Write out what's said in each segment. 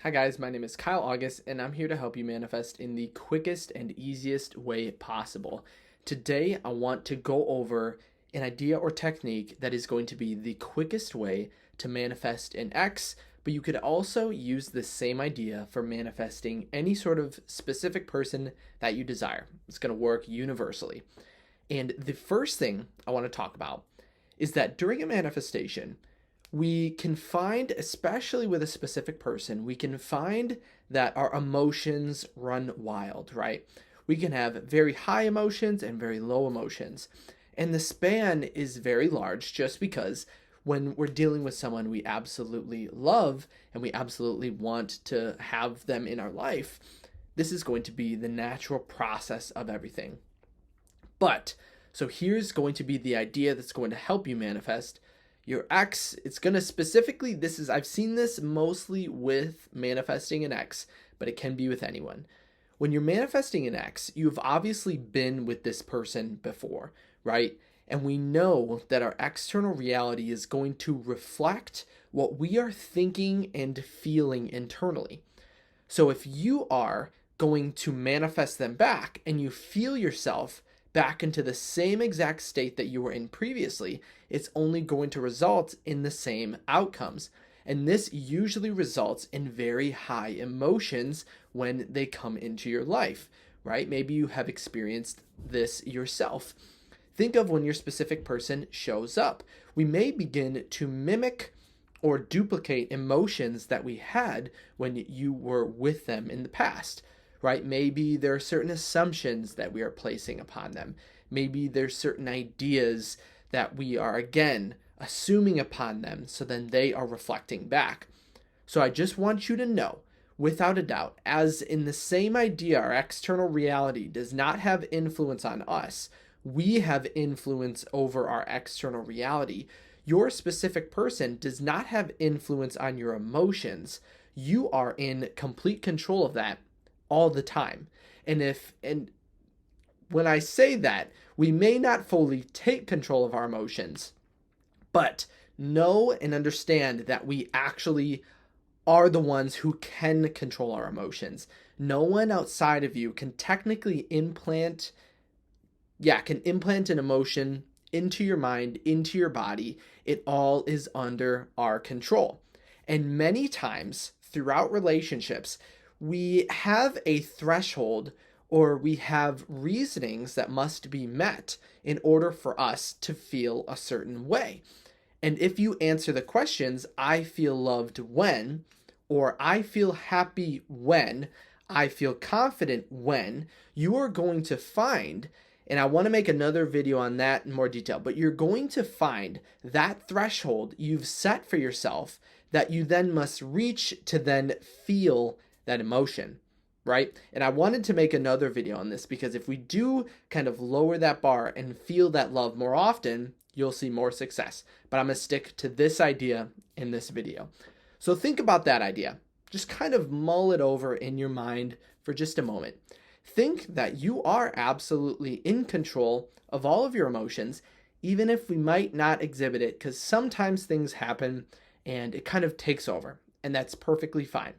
Hi guys, my name is Kyle August and I'm here to help you manifest in the quickest and easiest way possible. Today I want to go over an idea or technique that is going to be the quickest way to manifest an X, but you could also use the same idea for manifesting any sort of specific person that you desire. It's going to work universally. And the first thing I want to talk about is that during a manifestation, we can find, especially with a specific person, we can find that our emotions run wild, right? We can have very high emotions and very low emotions. And the span is very large just because when we're dealing with someone we absolutely love and we absolutely want to have them in our life, this is going to be the natural process of everything. But, so here's going to be the idea that's going to help you manifest your X. It's going to specifically, I've seen this mostly with manifesting an X, but it can be with anyone. When you're manifesting an X, you've obviously been with this person before, right? And we know that our external reality is going to reflect what we are thinking and feeling internally. So if you are going to manifest them back and you feel yourself back into the same exact state that you were in previously, it's only going to result in the same outcomes. And this usually results in very high emotions when they come into your life, right? Maybe you have experienced this yourself. Think of when your specific person shows up. We may begin to mimic or duplicate emotions that we had when you were with them in the past, right? Maybe there are certain assumptions that we are placing upon them. Maybe there's certain ideas that we are, again, assuming upon them, so then they are reflecting back. So I just want you to know, without a doubt, as in the same idea, our external reality does not have influence on us. We have influence over our external reality. Your specific person does not have influence on your emotions. You are in complete control of that all the time. And when I say that, we may not fully take control of our emotions, but know and understand that we actually are the ones who can control our emotions. No one outside of you can technically implant an emotion into your mind, into your body. It all is under our control. And many times throughout relationships, we have a threshold or we have reasonings that must be met in order for us to feel a certain way. And if you answer the questions, I feel loved when, or I feel happy when, I feel confident when, you are going to find, and I want to make another video on that in more detail, but you're going to find that threshold you've set for yourself that you then must reach to then feel that emotion, right? And I wanted to make another video on this because if we do kind of lower that bar and feel that love more often, you'll see more success. But I'm going to stick to this idea in this video. So think about that idea. Just kind of mull it over in your mind for just a moment. Think that you are absolutely in control of all of your emotions, even if we might not exhibit it, because sometimes things happen and it kind of takes over, and that's perfectly fine.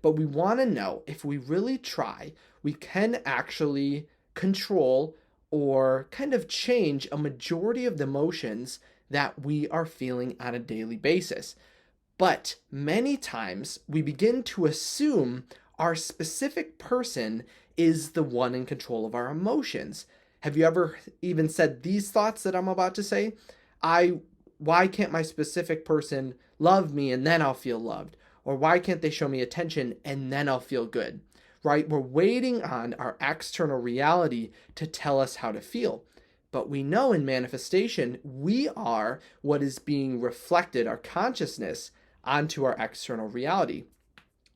But we want to know if we really try, we can actually control or kind of change a majority of the emotions that we are feeling on a daily basis. But many times we begin to assume our specific person is the one in control of our emotions. Have you ever even said these thoughts that I'm about to say? Why can't my specific person love me and then I'll feel loved? Or why can't they show me attention and then I'll feel good, right? We're waiting on our external reality to tell us how to feel. But we know in manifestation, we are what is being reflected, our consciousness, onto our external reality.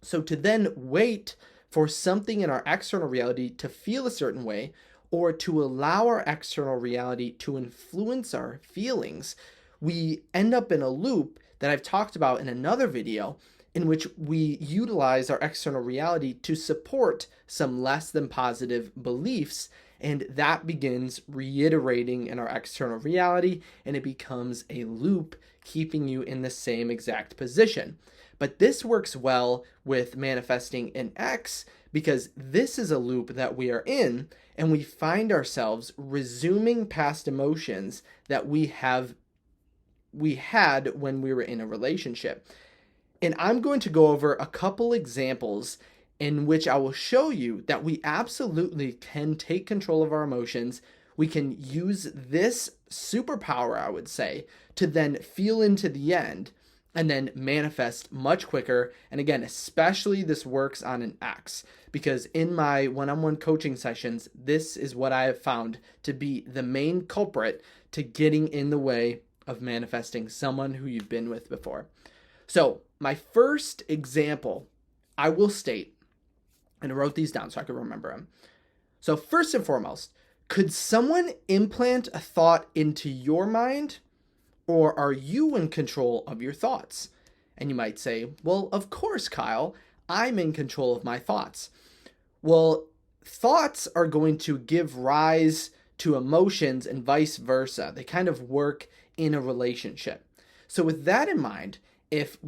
So to then wait for something in our external reality to feel a certain way, or to allow our external reality to influence our feelings, we end up in a loop that I've talked about in another video, in which we utilize our external reality to support some less than positive beliefs, and that begins reiterating in our external reality, and it becomes a loop keeping you in the same exact position. But this works well with manifesting an X because this is a loop that we are in, and we find ourselves resuming past emotions that we had when we were in a relationship. And I'm going to go over a couple examples in which I will show you that we absolutely can take control of our emotions. We can use this superpower, I would say, to then feel into the end and then manifest much quicker. And again, especially this works on an X, because in my one-on-one coaching sessions, this is what I have found to be the main culprit to getting in the way of manifesting someone who you've been with before. So my first example, I will state, and I wrote these down so I could remember them. So first and foremost, could someone implant a thought into your mind, or are you in control of your thoughts? And you might say, well, of course, Kyle, I'm in control of my thoughts. Well, thoughts are going to give rise to emotions and vice versa. They kind of work in a relationship. So with that in mind, if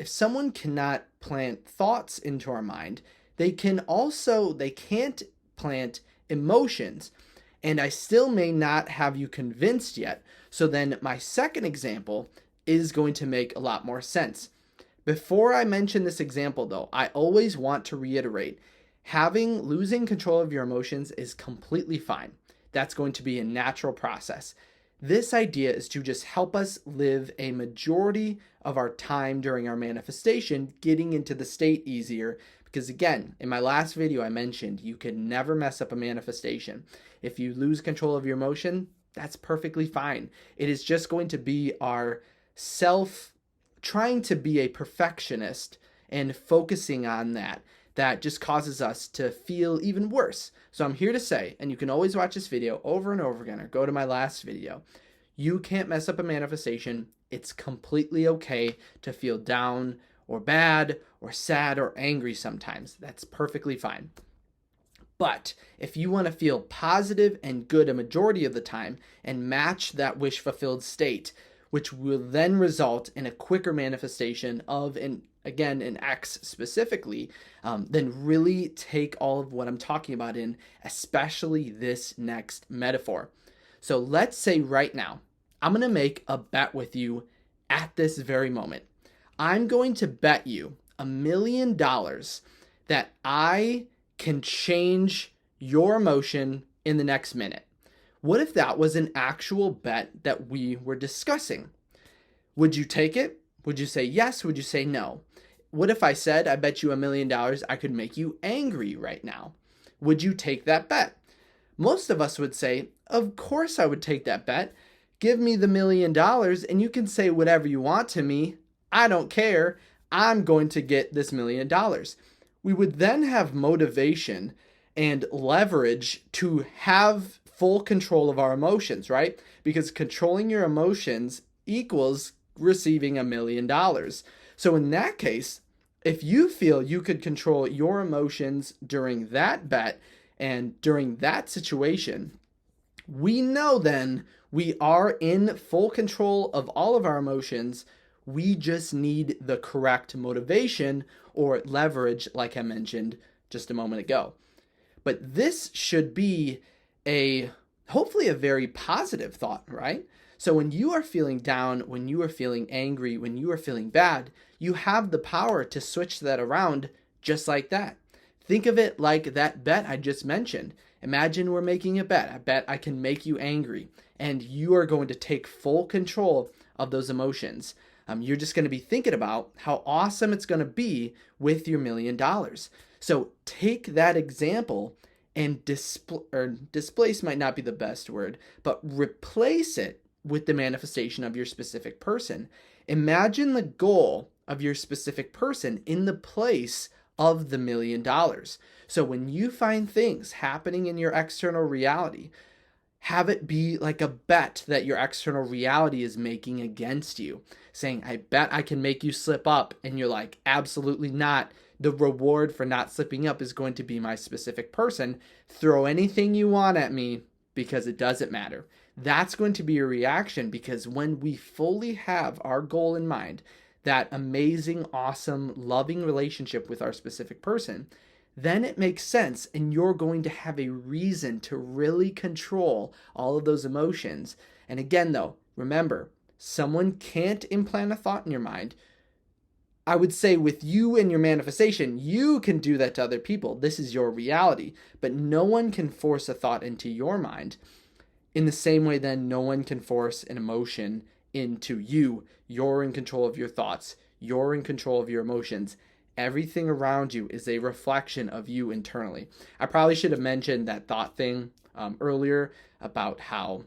someone cannot plant thoughts into our mind, they can't plant emotions. And I still may not have you convinced yet. So then my second example is going to make a lot more sense. Before I mention this example though, I always want to reiterate, losing control of your emotions is completely fine. That's going to be a natural process. This idea is to just help us live a majority of our time during our manifestation, getting into the state easier. Because again, in my last video, I mentioned you can never mess up a manifestation. If you lose control of your emotion, that's perfectly fine. It is just going to be our self trying to be a perfectionist and focusing on that just causes us to feel even worse. So I'm here to say, and you can always watch this video over and over again or go to my last video, you can't mess up a manifestation. It's completely okay to feel down or bad or sad or angry sometimes. That's perfectly fine. But if you want to feel positive and good a majority of the time and match that wish fulfilled state, which will then result in a quicker manifestation of an X specifically, then really take all of what I'm talking about in, especially this next metaphor. So let's say right now, I'm going to make a bet with you at this very moment. I'm going to bet you $1 million that I can change your emotion in the next minute. What if that was an actual bet that we were discussing? Would you take it? Would you say yes? Would you say no? What if I said, I bet you $1 million I could make you angry right now? Would you take that bet? Most of us would say, of course I would take that bet. Give me the $1 million and you can say whatever you want to me. I don't care. I'm going to get this $1 million. We would then have motivation and leverage to have full control of our emotions, right? Because controlling your emotions equals receiving $1 million. So in that case, if you feel you could control your emotions during that bet and during that situation, we know then we are in full control of all of our emotions. We just need the correct motivation or leverage, like I mentioned just a moment ago. But this should be hopefully a very positive thought, right? So when you are feeling down, when you are feeling angry, when you are feeling bad, you have the power to switch that around just like that. Think of it like that bet I just mentioned. Imagine we're making a bet. I bet I can make you angry, and you are going to take full control of those emotions. You're just going to be thinking about how awesome it's going to be with your $1 million. So take that example and displace might not be the best word, but replace it with the manifestation of your specific person. Imagine the goal of your specific person in the place of the $1 million. So when you find things happening in your external reality, have it be like a bet that your external reality is making against you, saying, I bet I can make you slip up. And you're like, absolutely not. The reward for not slipping up is going to be my specific person. Throw anything you want at me because it doesn't matter. That's going to be your reaction, because when we fully have our goal in mind, that amazing, awesome, loving relationship with our specific person, then it makes sense and you're going to have a reason to really control all of those emotions. And again, though, remember, someone can't implant a thought in your mind. I would say with you and your manifestation, you can do that to other people. This is your reality, but no one can force a thought into your mind. In the same way, then, no one can force an emotion into you. You're in control of your thoughts. You're in control of your emotions. Everything around you is a reflection of you internally. I probably should have mentioned that thought thing earlier about how,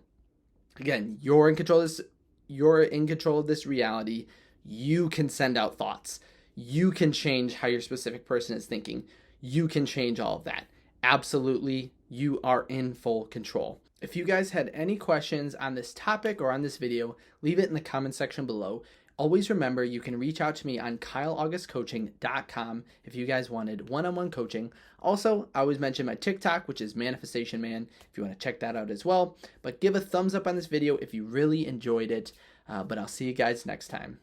again, you're in control of this. You're in control of this reality. You can send out thoughts. You can change how your specific person is thinking. You can change all of that. Absolutely, you are in full control. If you guys had any questions on this topic or on this video, leave it in the comment section below. Always remember, you can reach out to me on kyleaugustcoaching.com if you guys wanted one-on-one coaching. Also, I always mention my TikTok, which is Manifestation Man, if you want to check that out as well. But give a thumbs up on this video if you really enjoyed it. But I'll see you guys next time.